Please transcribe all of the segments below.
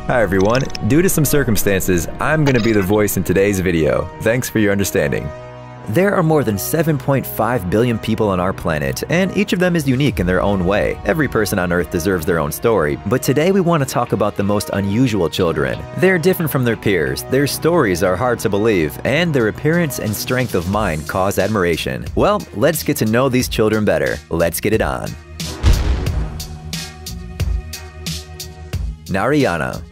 Hi everyone, due to some circumstances, I'm going to be the voice in today's video. Thanks for your understanding. There are more than 7.5 billion people on our planet, and each of them is unique in their own way. Every person on Earth deserves their own story, but today we want to talk about the most unusual children. They're different from their peers, their stories are hard to believe, and their appearance and strength of mind cause admiration. Well, let's get to know these children better. Let's get it on. Narayana.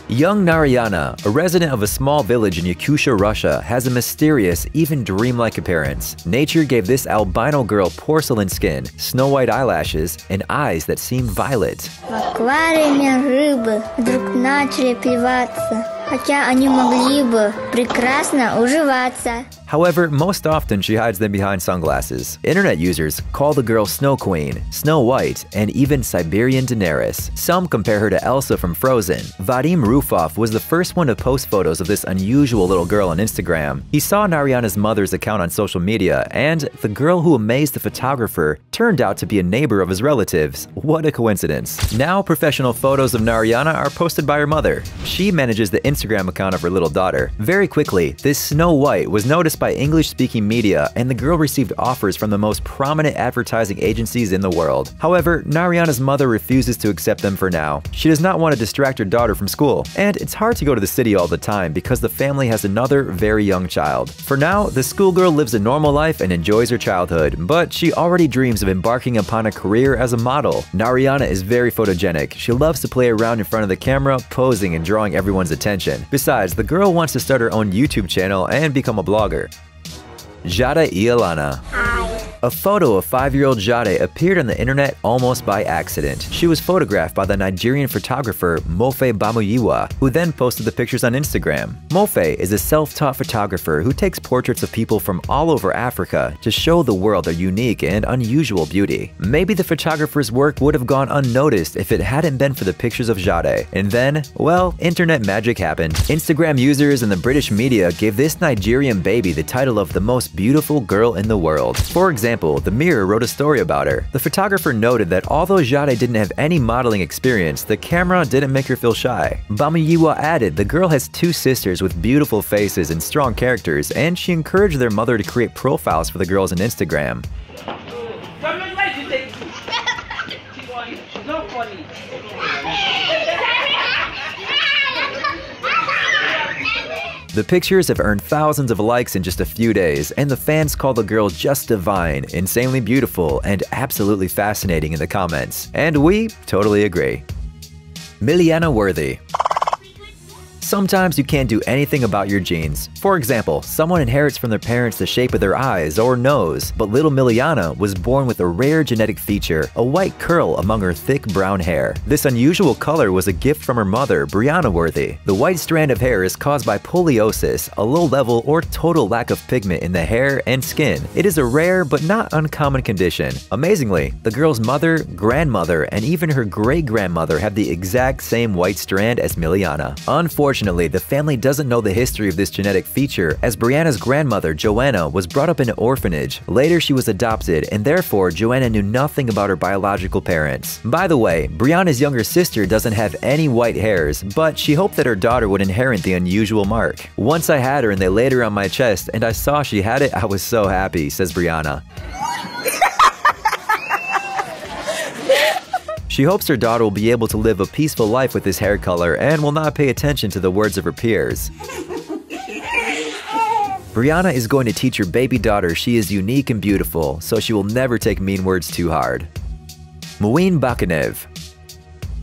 Young Narayana, a resident of a small village in Yakutia, Russia, has a mysterious, even dreamlike appearance. Nature gave this albino girl porcelain skin, snow-white eyelashes, and eyes that seem violet. В аквариуме рыбы вдруг начали плеваться, хотя они могли бы прекрасно уживаться. However, most often she hides them behind sunglasses. Internet users call the girl Snow Queen, Snow White, and even Siberian Daenerys. Some compare her to Elsa from Frozen. Vadim Rufov was the first one to post photos of this unusual little girl on Instagram. He saw Narayana's mother's account on social media, and the girl who amazed the photographer turned out to be a neighbor of his relatives. What a coincidence. Now, professional photos of Narayana are posted by her mother. She manages the Instagram account of her little daughter. Very quickly, this Snow White was noticed by English-speaking media, and the girl received offers from the most prominent advertising agencies in the world. However, Narayana's mother refuses to accept them for now. She does not want to distract her daughter from school, and it's hard to go to the city all the time because the family has another very young child. For now, the schoolgirl lives a normal life and enjoys her childhood, but she already dreams of embarking upon a career as a model. Narayana is very photogenic. She loves to play around in front of the camera, posing and drawing everyone's attention. Besides, the girl wants to start her own YouTube channel and become a blogger. Jade Ialana. A photo of 5-year-old Jade appeared on the internet almost by accident. She was photographed by the Nigerian photographer Mofe Bamuyiwa, who then posted the pictures on Instagram. Mofe is a self-taught photographer who takes portraits of people from all over Africa to show the world their unique and unusual beauty. Maybe the photographer's work would have gone unnoticed if it hadn't been for the pictures of Jade. And then, well, internet magic happened. Instagram users and the British media gave this Nigerian baby the title of the most beautiful girl in the world. For example, The Mirror wrote a story about her. The photographer noted that although Jade didn't have any modeling experience, the camera didn't make her feel shy. Bamuyiwa added the girl has 2 sisters with beautiful faces and strong characters, and she encouraged their mother to create profiles for the girls on Instagram. The pictures have earned thousands of likes in just a few days, and the fans call the girl just divine, insanely beautiful, and absolutely fascinating in the comments. And we totally agree. Miliana Worthy. Sometimes you can't do anything about your genes. For example, someone inherits from their parents the shape of their eyes or nose, but little Miliana was born with a rare genetic feature, a white curl among her thick brown hair. This unusual color was a gift from her mother, Brianna Worthy. The white strand of hair is caused by poliosis, a low level or total lack of pigment in the hair and skin. It is a rare but not uncommon condition. Amazingly, the girl's mother, grandmother, and even her great-grandmother have the exact same white strand as Miliana. Unfortunately, the family doesn't know the history of this genetic feature, as Brianna's grandmother, Joanna, was brought up in an orphanage. Later, she was adopted, and therefore, Joanna knew nothing about her biological parents. By the way, Brianna's younger sister doesn't have any white hairs, but she hoped that her daughter would inherit the unusual mark. Once I had her and they laid her on my chest, and I saw she had it, I was so happy, says Brianna. She hopes her daughter will be able to live a peaceful life with this hair color and will not pay attention to the words of her peers. Brianna is going to teach her baby daughter she is unique and beautiful, so she will never take mean words too hard. Muin Bakanev.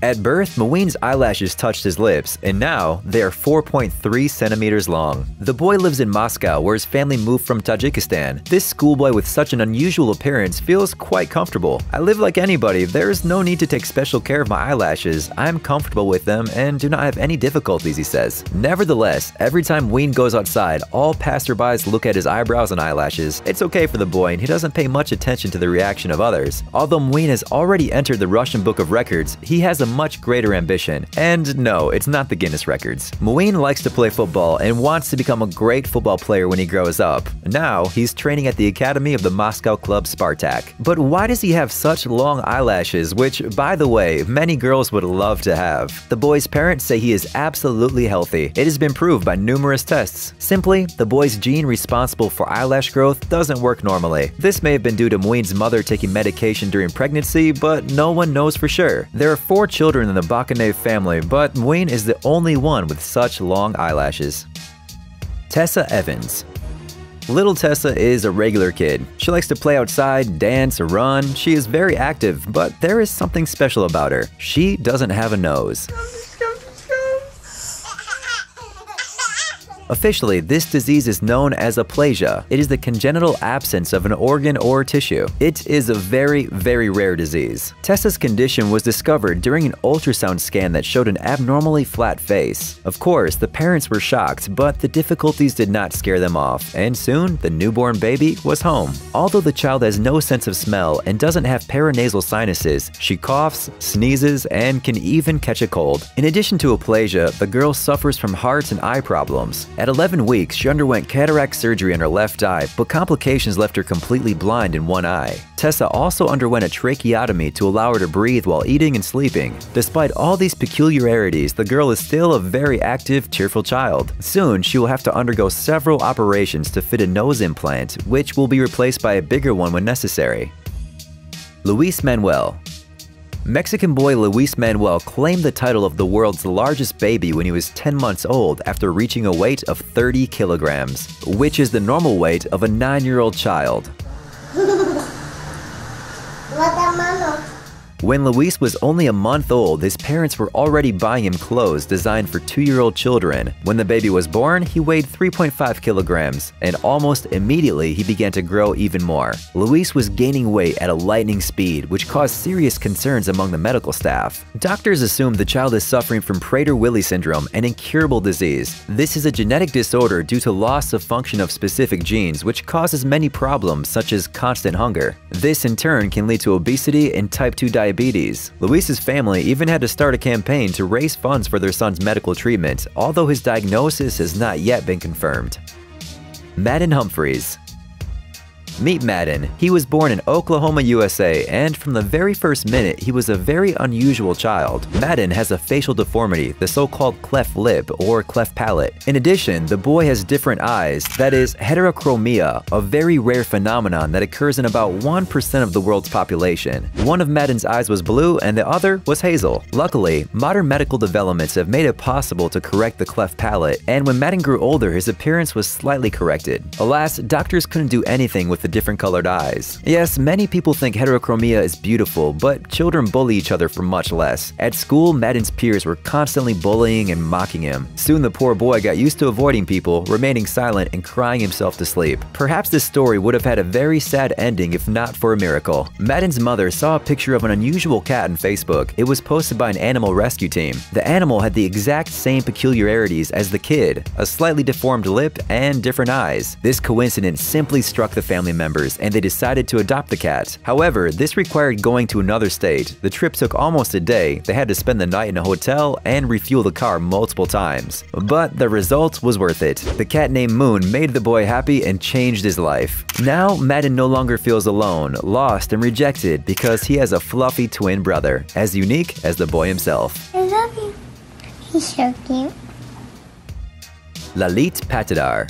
At birth, Muin's eyelashes touched his lips, and now they are 4.3 centimeters long. The boy lives in Moscow, where his family moved from Tajikistan. This schoolboy with such an unusual appearance feels quite comfortable. I live like anybody, there is no need to take special care of my eyelashes. I am comfortable with them and do not have any difficulties, he says. Nevertheless, every time Ween goes outside, all passerbys look at his eyebrows and eyelashes. It's okay for the boy, and he doesn't pay much attention to the reaction of others. Although Ween has already entered the Russian Book of Records, he has a much greater ambition. And no, it's not the Guinness records. Muin likes to play football and wants to become a great football player when he grows up. Now, he's training at the academy of the Moscow club Spartak. But why does he have such long eyelashes, which, by the way, many girls would love to have? The boy's parents say he is absolutely healthy. It has been proved by numerous tests. Simply, the boy's gene responsible for eyelash growth doesn't work normally. This may have been due to Muin's mother taking medication during pregnancy, but no one knows for sure. There are 4 children in the Bakanev family, but Muin is the only one with such long eyelashes. Tessa Evans. Little Tessa is a regular kid. She likes to play outside, dance, or run. She is very active, but there is something special about her. She doesn't have a nose. Officially, this disease is known as aplasia. It is the congenital absence of an organ or tissue. It is a very, very rare disease. Tessa's condition was discovered during an ultrasound scan that showed an abnormally flat face. Of course, the parents were shocked, but the difficulties did not scare them off, and soon the newborn baby was home. Although the child has no sense of smell and doesn't have paranasal sinuses, she coughs, sneezes, and can even catch a cold. In addition to aplasia, the girl suffers from heart and eye problems. At 11 weeks, she underwent cataract surgery in her left eye, but complications left her completely blind in one eye. Tessa also underwent a tracheotomy to allow her to breathe while eating and sleeping. Despite all these peculiarities, the girl is still a very active, cheerful child. Soon, she will have to undergo several operations to fit a nose implant, which will be replaced by a bigger one when necessary. Luis Manuel. Mexican boy Luis Manuel claimed the title of the world's largest baby when he was 10 months old after reaching a weight of 30 kilograms, which is the normal weight of a 9-year-old child. When Luis was only a month old, his parents were already buying him clothes designed for 2-year-old children. When the baby was born, he weighed 3.5 kilograms, and almost immediately he began to grow even more. Luis was gaining weight at a lightning speed, which caused serious concerns among the medical staff. Doctors assumed the child is suffering from Prader-Willi syndrome, an incurable disease. This is a genetic disorder due to loss of function of specific genes, which causes many problems such as constant hunger. This in turn can lead to obesity and type 2 diabetes. Luis's family even had to start a campaign to raise funds for their son's medical treatment, although his diagnosis has not yet been confirmed. Madden Humphreys. Meet Madden. He was born in Oklahoma, USA, and from the very first minute, he was a very unusual child. Madden has a facial deformity, the so-called cleft lip or cleft palate. In addition, the boy has different eyes, that is, heterochromia, a very rare phenomenon that occurs in about 1% of the world's population. One of Madden's eyes was blue and the other was hazel. Luckily, modern medical developments have made it possible to correct the cleft palate, and when Madden grew older, his appearance was slightly corrected. Alas, doctors couldn't do anything with the different colored eyes. Yes, many people think heterochromia is beautiful, but children bully each other for much less. At school, Madden's peers were constantly bullying and mocking him. Soon the poor boy got used to avoiding people, remaining silent and crying himself to sleep. Perhaps this story would have had a very sad ending if not for a miracle. Madden's mother saw a picture of an unusual cat on Facebook. It was posted by an animal rescue team. The animal had the exact same peculiarities as the kid, a slightly deformed lip and different eyes. This coincidence simply struck the family members, and they decided to adopt the cat. However, this required going to another state. The trip took almost a day. They had to spend the night in a hotel and refuel the car multiple times. But the result was worth it. The cat named Moon made the boy happy and changed his life. Now, Madden no longer feels alone, lost, and rejected because he has a fluffy twin brother, as unique as the boy himself. I love you. He's so cute. Lalit Patidar.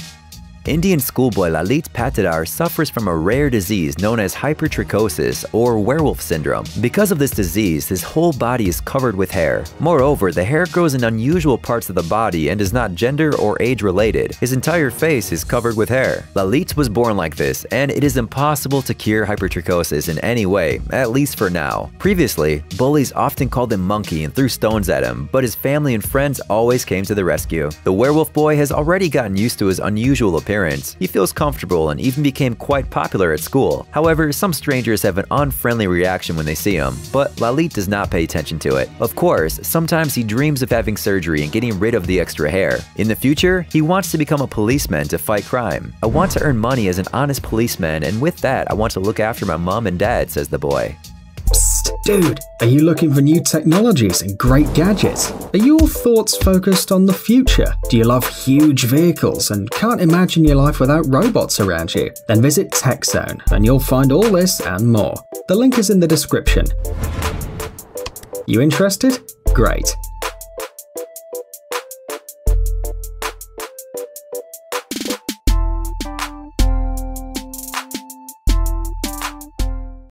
Indian schoolboy Lalit Patidar suffers from a rare disease known as hypertrichosis or werewolf syndrome. Because of this disease, his whole body is covered with hair. Moreover, the hair grows in unusual parts of the body and is not gender or age related. His entire face is covered with hair. Lalit was born like this, and it is impossible to cure hypertrichosis in any way, at least for now. Previously, bullies often called him Monkey and threw stones at him, but his family and friends always came to the rescue. The werewolf boy has already gotten used to his unusual appearance. He feels comfortable and even became quite popular at school. However, some strangers have an unfriendly reaction when they see him, but Lalit does not pay attention to it. Of course, sometimes he dreams of having surgery and getting rid of the extra hair. In the future, he wants to become a policeman to fight crime. I want to earn money as an honest policeman, and with that, I want to look after my mom and dad, says the boy. Psst. Dude, are you looking for new technologies and great gadgets? Are your thoughts focused on the future? Do you love huge vehicles and can't imagine your life without robots around you? Then visit TechZone and you'll find all this and more. The link is in the description. You interested? Great.